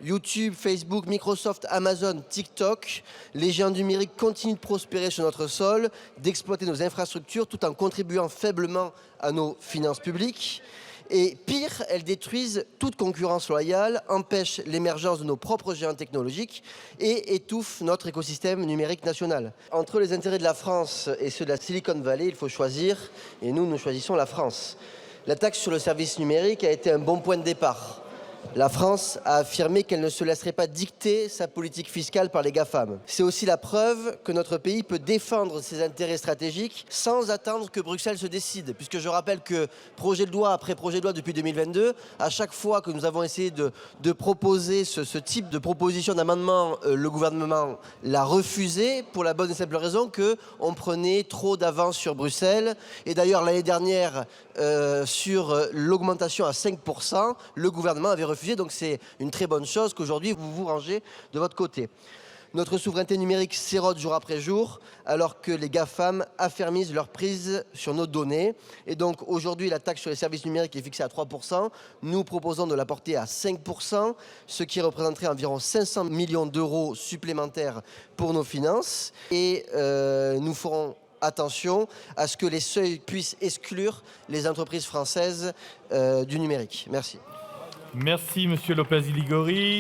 YouTube, Facebook, Microsoft, Amazon, TikTok, les géants du numérique continuent de prospérer sur notre sol, d'exploiter nos infrastructures tout en contribuant faiblement à nos finances publiques. Et pire, elles détruisent toute concurrence loyale, empêchent l'émergence de nos propres géants technologiques et étouffent notre écosystème numérique national. Entre les intérêts de la France et ceux de la Silicon Valley, il faut choisir, et nous choisissons la France. La taxe sur le service numérique a été un bon point de départ. La France a affirmé qu'elle ne se laisserait pas dicter sa politique fiscale par les GAFAM. C'est aussi la preuve que notre pays peut défendre ses intérêts stratégiques sans attendre que Bruxelles se décide. Puisque je rappelle que projet de loi après projet de loi depuis 2022, à chaque fois que nous avons essayé de proposer ce type de proposition d'amendement, le gouvernement l'a refusé pour la bonne et simple raison qu'on prenait trop d'avance sur Bruxelles. Et d'ailleurs, l'année dernière, sur l'augmentation à 5%, le gouvernement avait refusé, donc c'est une très bonne chose qu'aujourd'hui vous vous rangez de votre côté. Notre souveraineté numérique s'érode jour après jour, alors que les GAFAM affermissent leur prise sur nos données. Et donc aujourd'hui, la taxe sur les services numériques est fixée à 3%. Nous proposons de la porter à 5%, ce qui représenterait environ 500 millions d'euros supplémentaires pour nos finances. Et nous ferons attention à ce que les seuils puissent exclure les entreprises françaises du numérique. Merci. Merci, Monsieur Lopez-Iligori.